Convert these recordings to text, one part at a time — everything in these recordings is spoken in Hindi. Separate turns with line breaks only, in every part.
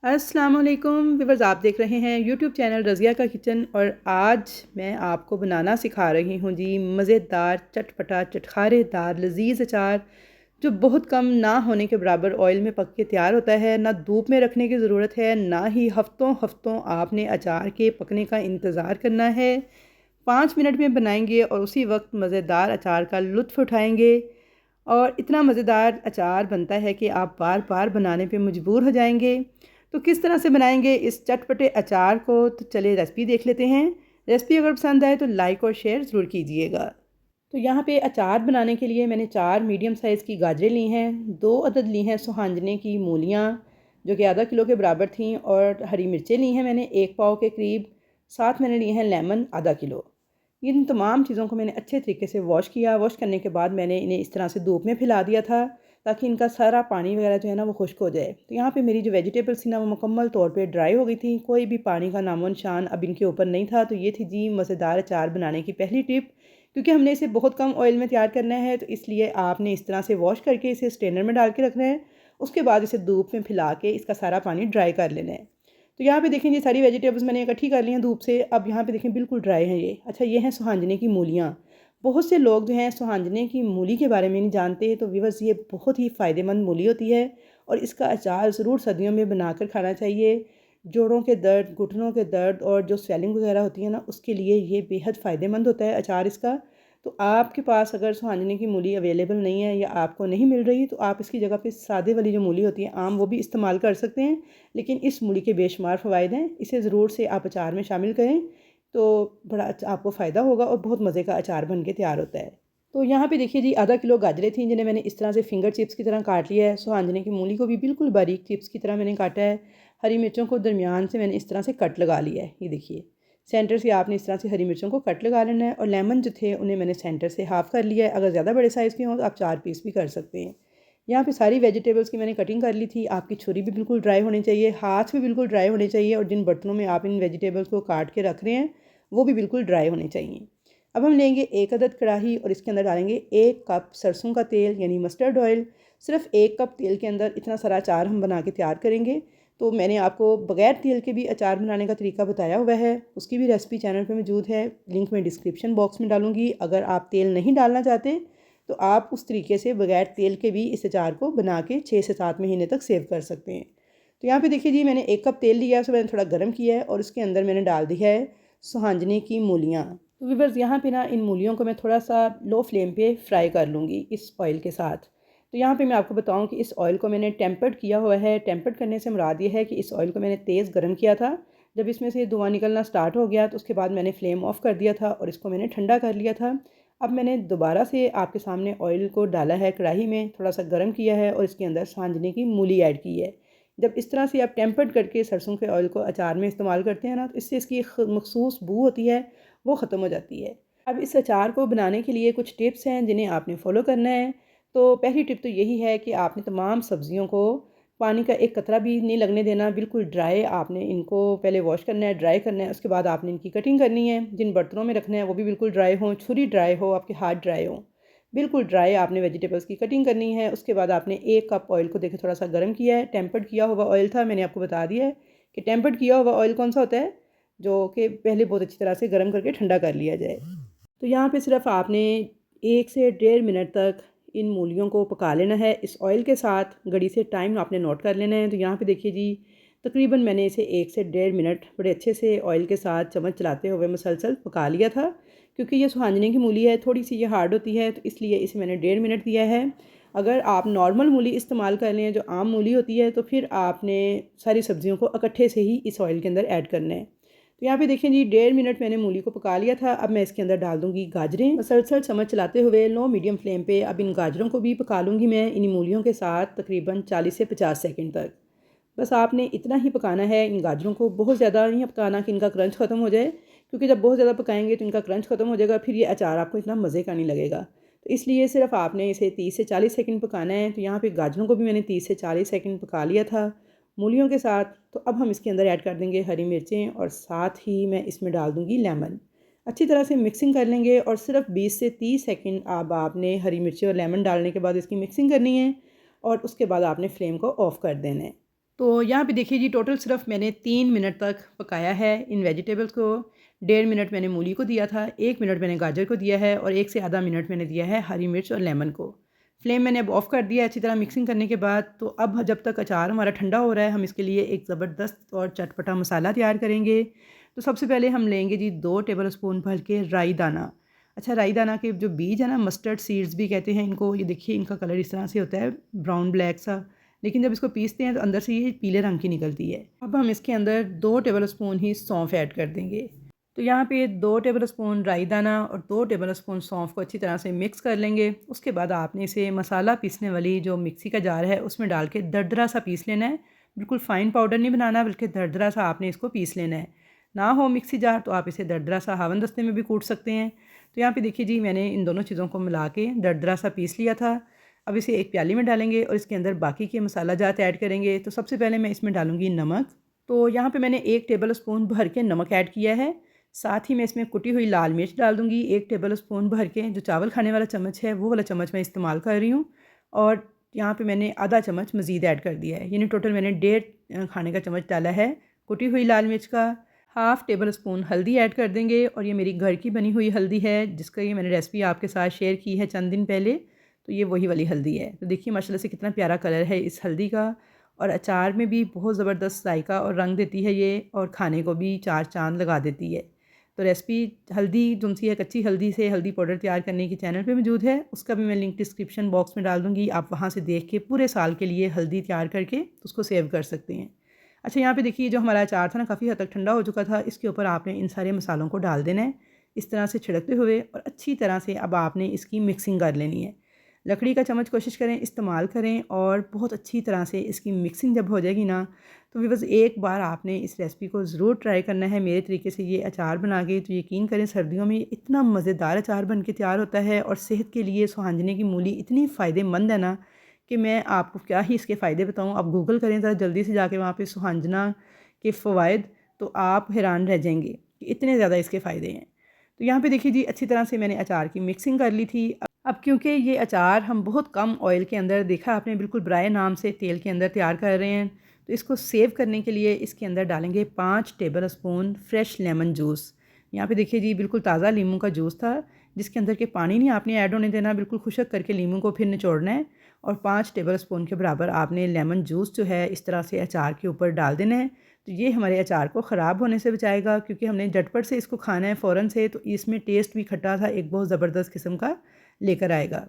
अस्सलाम वालेकुम व्यूअर्स, आप देख रहे हैं यूट्यूब चैनल रज़िया का किचन। और आज मैं आपको बनाना सिखा रही हूँ जी मज़ेदार चटपटा चटखारेदार लजीज अचार, जो बहुत कम ना होने के बराबर ऑयल में पक के तैयार होता है। ना धूप में रखने की ज़रूरत है, ना ही हफ्तों हफ्तों आपने अचार के पकने का इंतज़ार करना है। 5 मिनट में बनाएंगे और उसी वक्त मज़ेदार अचार का लुत्फ़ उठाएंगे। और इतना मज़ेदार अचार बनता है कि आप बार बार बनाने पे मजबूर हो जाएंगे। तो किस तरह से बनाएंगे इस चटपटे अचार को, तो चलिए रेसिपी देख लेते हैं। रेसिपी अगर पसंद आए तो लाइक और शेयर ज़रूर कीजिएगा। तो यहाँ पे अचार बनाने के लिए मैंने 4 मीडियम साइज़ की गाजरें ली हैं, 2 अदद ली हैं सुहांजने की मूलियाँ जो कि आधा किलो के बराबर थीं, और हरी मिर्चें ली हैं मैंने 1 पाव के करीब। साथ मैंने लिए हैं लेमन आधा किलो। इन तमाम चीज़ों को मैंने अच्छे तरीके से वॉश किया। वॉश करने के बाद मैंने इन्हें इस तरह से धूप में फैला दिया था ताकि इनका सारा पानी वगैरह जो है ना वो खुश्क हो जाए। तो यहाँ पे मेरी जो वेजिटेबल्स थी ना वो मुकम्मल तौर पे ड्राई हो गई थी, कोई भी पानी का नामो निशान अब इनके ऊपर नहीं था। तो ये थी जी मज़ेदार अचार बनाने की पहली टिप। क्योंकि हमने इसे बहुत कम ऑयल में तैयार करना है, तो इसलिए आपने इस तरह से वॉश करके इसे स्ट्रेनर में डाल के रखना है। उसके बाद इसे धूप में फैला के इसका सारा पानी ड्राई कर लेना है। तो यहाँ पे देखें ये सारी वेजिटेबल्स मैंने इकट्ठी कर ली हैं धूप से। अब यहाँ पे देखें बिल्कुल ड्राई हैं ये। अच्छा, ये हैं सुहांजने की मूलियाँ। बहुत से लोग जो हैं सुहांजने की मूली के बारे में नहीं जानते। तो व्यूअर्स, ये बहुत ही फ़ायदेमंद मूली होती है और इसका अचार ज़रूर सर्दियों में बनाकर खाना चाहिए। जोड़ों के दर्द, घुटनों के दर्द और जो स्वेलिंग वगैरह होती है ना, उसके लिए ये बेहद फ़ायदेमंद होता है अचार इसका। तो आपके पास अगर सुहांजने की मूली अवेलेबल नहीं है या आपको नहीं मिल रही, तो आप इसकी जगह पे सादे वाली जो मूली होती है आम, वो भी इस्तेमाल कर सकते हैं। लेकिन इस मूली के बेशुमार फ़वाइद हैं, इसे ज़रूर से आप अचार में शामिल करें तो बड़ा आपको फ़ायदा होगा और बहुत मज़े का अचार बन के तैयार होता है। तो यहाँ पे देखिए जी आधा किलो गाजरें थी जिन्हें मैंने इस तरह से फिंगर चिप्स की तरह काट लिया है। सुहांजने की मूली को भी बिल्कुल बारीक चिप्स की तरह मैंने काटा है। हरी मिर्चों को दरमियान से मैंने इस तरह से कट लगा लिया है। ये देखिए, सेंटर से आपने इस तरह से हरी मिर्चों को कट लगा लेना है। और लेमन जो थे उन्हें मैंने सेंटर से हाफ़ कर लिया है। अगर ज़्यादा बड़े साइज़ के हों तो आप 4 पीस भी कर सकते हैं। यहाँ पे सारी वेजिटेबल्स की मैंने कटिंग कर ली थी। आपकी छुरी भी बिल्कुल ड्राई होनी चाहिए, हाथ भी बिल्कुल ड्राई होने चाहिए, और जिन बर्तनों में आप इन वेजिटेबल्स को काट के रख रहे हैं वो भी बिल्कुल ड्राई होने चाहिए। अब हम लेंगे 1 अदद कढ़ाई और इसके अंदर डालेंगे 1 कप सरसों का तेल यानी मस्टर्ड ऑयल। सिर्फ 1 कप तेल के अंदर इतना सारा अचार हम बना के तैयार करेंगे। तो मैंने आपको बगैर तेल के भी अचार बनाने का तरीका बताया हुआ है, उसकी भी रेसिपी चैनल पे मौजूद है। लिंक मैं डिस्क्रिप्शन बॉक्स में डालूंगी। अगर आप तेल नहीं डालना चाहते तो आप उस तरीके से बगैर तेल के भी इस अचार को बना के 6 से 7 महीने तक सेव कर सकते हैं। तो यहाँ पे देखिए जी मैंने 1 कप तेल लिया है, उसे मैंने थोड़ा गर्म किया है और उसके अंदर मैंने डाल दिया है सुहांजने की मूलियाँ। तो व्यूअर्स, यहाँ पे ना इन मूलियों को मैं थोड़ा सा लो फ्लेम पे फ्राई कर लूँगी इस ऑयल के साथ। तो यहाँ पे मैं आपको बताऊँ कि इस ऑयल को मैंने टेम्पर्ड किया हुआ है। टेम्पर्ड करने से मुराद ये है कि इस ऑयल को मैंने तेज़ गर्म किया था। जब इसमें से धुआं निकलना स्टार्ट हो गया तो उसके बाद मैंने फ्लेम ऑफ कर दिया था और इसको मैंने ठंडा कर लिया था। अब मैंने दोबारा से आपके सामने ऑयल को डाला है कढ़ाई में, थोड़ा सा गर्म किया है और इसके अंदर सांजने की मूली ऐड की है। जब इस तरह से आप टेम्पर्ड करके सरसों के ऑयल को अचार में इस्तेमाल करते हैं ना, तो इससे इसकी मखसूस बू होती है वो ख़त्म हो जाती है। अब इस अचार को बनाने के लिए कुछ टिप्स हैं जिन्हें आपने फ़ॉलो करना है। तो पहली टिप तो यही है कि आपने तमाम सब्ज़ियों को पानी का एक कतरा भी नहीं लगने देना, बिल्कुल ड्राई आपने इनको पहले वॉश करना है, ड्राई करना है। उसके बाद आपने इनकी कटिंग करनी है। जिन बर्तनों में रखना है वो भी बिल्कुल ड्राई हों, छुरी ड्राई हो, आपके हाथ ड्राई हों। बिल्कुल ड्राई आपने वेजिटेबल्स की कटिंग करनी है। उसके बाद आपने 1 कप ऑयल को देखिए थोड़ा सा गर्म किया है। टेम्पर्ड किया हुआ ऑयल था, मैंने आपको बता दिया है कि टेम्पर्ड किया हुआ ऑयल कौन सा होता है, जो कि पहले बहुत अच्छी तरह से गर्म करके ठंडा कर लिया जाए। तो यहाँ पे सिर्फ आपने 1 से 1.5 मिनट तक इन मूलियों को पका लेना है इस ऑयल के साथ। घड़ी से टाइम आपने नोट कर लेना है। तो यहाँ पे देखिए जी तकरीबन मैंने इसे 1 से 1.5 मिनट बड़े अच्छे से ऑयल के साथ चम्मच चलाते हुए मुसलसल पका लिया था। क्योंकि ये सुहांजने की मूली है, थोड़ी सी ये हार्ड होती है, तो इसलिए इसे मैंने 1.5 मिनट दिया है। अगर आप नॉर्मल मूली इस्तेमाल कर लें जो आम मूली होती है, तो फिर आपने सारी सब्जियों को इकट्ठे से ही इस ऑयल के अंदर ऐड करना है। तो यहाँ पे देखें जी 1.5 मिनट मैंने मूली को पका लिया था। अब मैं इसके अंदर डाल दूँगी गाजरें। मसलसल चम्मच चलाते हुए लो मीडियम फ्लेम पे अब इन गाजरों को भी पका लूँगी मैं इन मूलियों के साथ तकरीबन 40 से 50 सेकंड तक। बस आपने इतना ही पकाना है इन गाजरों को, बहुत ज़्यादा नहीं पकाना कि इनका क्रंच ख़त्म हो जाए। क्योंकि जब बहुत ज़्यादा पकाएंगे तो इनका क्रंच ख़त्म हो जाएगा, फिर ये अचार आपको इतना मज़े का नहीं लगेगा। तो इसलिए सिर्फ आपने इसे 30 से 40 सेकंड पकाना है। तो यहाँ पे गाजरों को भी मैंने 30 से 40 सेकंड पका लिया था मूलियों के साथ। तो अब हम इसके अंदर ऐड कर देंगे हरी मिर्चें और साथ ही मैं इसमें डाल दूँगी लेमन। अच्छी तरह से मिक्सिंग कर लेंगे और सिर्फ 20 से 30 सेकंड अब आपने हरी मिर्ची और लेमन डालने के बाद इसकी मिक्सिंग करनी है और उसके बाद आपने फ्लेम को ऑफ़ कर देना है। तो यहाँ पे देखिए जी, टोटल सिर्फ मैंने 3 मिनट तक पकाया है इन वेजिटेबल्स को। 1.5 मिनट मैंने मूली को दिया था, 1 मिनट मैंने गाजर को दिया है और 1 से आधा मिनट मैंने दिया है हरी मिर्च और लेमन को। फ्लेम मैंने अब ऑफ़ कर दिया है अच्छी तरह मिक्सिंग करने के बाद। तो अब जब तक अचार हमारा ठंडा हो रहा है, हम इसके लिए एक ज़बरदस्त और चटपटा मसाला तैयार करेंगे। तो सबसे पहले हम लेंगे जी 2 टेबल स्पून भर के राई दाना। अच्छा, राई दाना के जो बीज है ना, मस्टर्ड सीड्स भी कहते हैं इनको। ये देखिए, इनका कलर इस तरह से होता है, ब्राउन ब्लैक सा, लेकिन जब इसको पीसते हैं तो अंदर से ये पीले रंग की निकलती है। अब हम इसके अंदर 2 टेबल स्पून ही सौंफ ऐड कर देंगे। तो यहाँ पे 2 टेबल स्पून राई दाना और 2 टेबल स्पून सौंफ को अच्छी तरह से मिक्स कर लेंगे। उसके बाद आपने इसे मसाला पीसने वाली जो मिक्सी का जार है उसमें डाल के दरदरा सा पीस लेना है। बिल्कुल फ़ाइन पाउडर नहीं बनाना, बल्कि दरदरा सा आपने इसको पीस लेना है। ना हो मिक्सी जार तो आप इसे दरदरा सा हावन दस्ते में भी कूट सकते हैं। तो यहाँ पे देखिए जी, मैंने इन दोनों चीज़ों को मिला के दरदरा सा पीस लिया था। अब इसे एक प्याली में डालेंगे और इसके अंदर बाकी के मसाला जात ऐड करेंगे। तो सबसे पहले मैं इसमें डालूँगी नमक। तो यहाँ पे मैंने 1 टेबल स्पून भर के नमक ऐड किया है। साथ ही मैं इसमें कुटी हुई लाल मिर्च डाल दूँगी 1 टेबल स्पून भर के। जो चावल खाने वाला चम्मच है वो वाला चम्मच मैं इस्तेमाल कर रही हूँ। और यहाँ पे मैंने आधा चम्मच मज़ीद ऐड कर दिया है, यानी टोटल मैंने 1.5 खाने का चम्मच डाला है कुटी हुई लाल मिर्च का। हाफ़ टेबल स्पून हल्दी ऐड कर देंगे, और ये मेरी घर की बनी हुई हल्दी है, जिसका ये मैंने रेसिपी आपके साथ शेयर की है चंद दिन पहले। तो ये वही वाली हल्दी है। तो देखिए माशाल्लाह से कितना प्यारा कलर है इस हल्दी का, और अचार में भी बहुत ज़बरदस्त जायका और रंग देती है ये, और खाने को भी 4 चाँद लगा देती है। तो रेसिपी हल्दी जो सी है, कच्ची हल्दी से हल्दी पाउडर तैयार करने की चैनल पे मौजूद है, उसका भी मैं लिंक डिस्क्रिप्शन बॉक्स में डाल दूँगी। आप वहाँ से देख के पूरे साल के लिए हल्दी तैयार करके उसको सेव कर सकते हैं। अच्छा, यहाँ पे देखिए जो हमारा अचार था ना, काफ़ी हद तक ठंडा हो चुका था। इसके ऊपर आपने इन सारे मसालों को डाल देना है इस तरह से छिड़कते हुए, और अच्छी तरह से अब आपने इसकी मिक्सिंग कर लेनी है। लकड़ी का चम्मच कोशिश करें इस्तेमाल करें, और बहुत अच्छी तरह से इसकी मिक्सिंग जब हो जाएगी ना, तो भी बस एक बार आपने इस रेसिपी को ज़रूर ट्राई करना है मेरे तरीके से ये अचार बना के। तो यकीन करें, सर्दियों में इतना मज़ेदार अचार बन के तैयार होता है, और सेहत के लिए सुहांजने की मूली इतनी फ़ायदेमंद है ना कि मैं आपको क्या ही इसके फ़ायदे बताऊँ। आप गूगल करें ज़रा जल्दी से जाके वहाँ पे सुहांजना के फ़वाइद, तो आप हैरान रह जाएंगे कि इतने ज़्यादा इसके फ़ायदे हैं। तो यहाँ पे देखिए जी, अच्छी तरह से मैंने अचार की मिक्सिंग कर ली थी। अब क्योंकि ये अचार हम बहुत कम ऑयल के अंदर, देखा आपने, बिल्कुल ब्राई नाम से तेल के अंदर तैयार कर रहे हैं, तो इसको सेव करने के लिए इसके अंदर डालेंगे 5 table spoon fresh lemon juice. यहाँ पे देखिए जी, बिल्कुल ताज़ा नींबू का जूस था, जिसके अंदर के पानी नहीं आपने ऐड होने देना, बिल्कुल खुशक करके नींबू को फिर निचोड़ना है, और 5 टेबल स्पून के बराबर आपने लेमन जूस जो है इस तरह से अचार के ऊपर डाल देना है। तो ये हमारे अचार को ख़राब होने से बचाएगा, क्योंकि हमने झटपट से इसको खाना है फ़ौरन से, तो इसमें टेस्ट भी खट्टा था एक बहुत ज़बरदस्त किस्म का लेकर आएगा।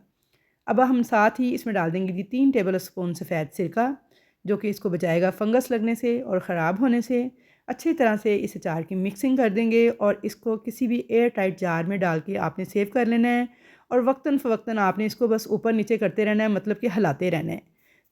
अब हम साथ ही इसमें डाल देंगे जी 3 टेबल स्पून सफ़ेद सिरका, जो कि इसको बचाएगा फंगस लगने से और ख़राब होने से। अच्छी तरह से इस अचार की मिक्सिंग कर देंगे, और इसको किसी भी एयर टाइट जार में डाल के आपने सेव कर लेना है, और वक्तन फ़वक्तन आपने इसको बस ऊपर नीचे करते रहना है, मतलब कि हिलाते रहना है,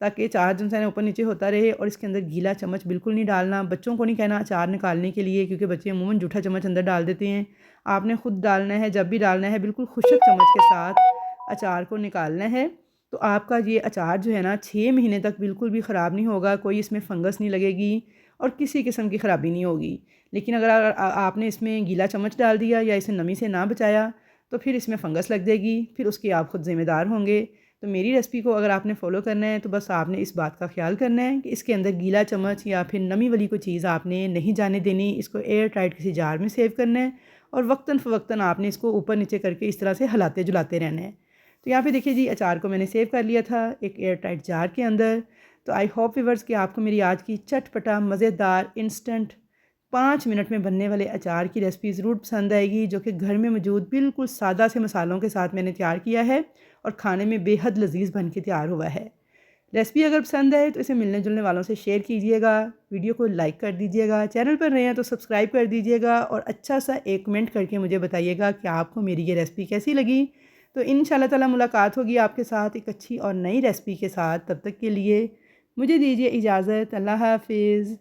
ताकि अचार जो है ऊपर नीचे होता रहे। और इसके अंदर गीला चम्मच बिल्कुल नहीं डालना। बच्चों को नहीं कहना अचार निकालने के लिए, क्योंकि बच्चे अमूमन जूठा चम्मच अंदर डाल देते हैं। आपने ख़ुद डालना है, जब भी डालना है बिल्कुल खुशक चम्मच के साथ अचार को निकालना है। तो आपका ये अचार जो है ना, 6 महीने तक बिल्कुल भी ख़राब नहीं होगा, कोई इसमें फंगस नहीं लगेगी और किसी किस्म की ख़राबी नहीं होगी। लेकिन अगर आपने इसमें गीला चम्मच डाल दिया या इसे नमी से ना बचाया, तो फिर इसमें फंगस लग जाएगी, फिर उसके आप ख़ुद ज़िम्मेदार होंगे। तो मेरी रेसिपी को अगर आपने फ़ॉलो करना है, तो बस आपने इस बात का ख्याल करना है कि इसके अंदर गीला चम्मच या फिर नमी वाली कोई चीज़ आपने नहीं जाने देनी। इसको एयर टाइट किसी जार में सेव करना है, और वक्तन फ़वक्तन आपने इसको ऊपर नीचे करके इस तरह से हिलाते जुलाते रहना है। तो यहाँ पे देखिए जी, अचार को मैंने सेव कर लिया था एक एयर टाइट जार के अंदर। तो आई होप व्यूअर्स कि आपको मेरी आज की चटपटा मज़ेदार इंस्टेंट 5 मिनट में बनने वाले अचार की रेसिपी ज़रूर पसंद आएगी, जो कि घर में मौजूद बिल्कुल सादा से मसालों के साथ मैंने तैयार किया है, और खाने में बेहद लजीज़ बन के तैयार हुआ है। रेसिपी अगर पसंद आए तो इसे मिलने जुलने वालों से शेयर कीजिएगा, वीडियो को लाइक कर दीजिएगा, चैनल पर नए हैं तो सब्सक्राइब कर दीजिएगा, और अच्छा सा एक कमेंट करके मुझे बताइएगा कि आपको मेरी ये रेसिपी कैसी लगी। तो इंशाल्लाह ताला मुलाकात होगी आपके साथ एक अच्छी और नई रेसिपी के साथ। तब तक के लिए मुझे दीजिए इजाज़त। अल्लाह हाफ़िज़।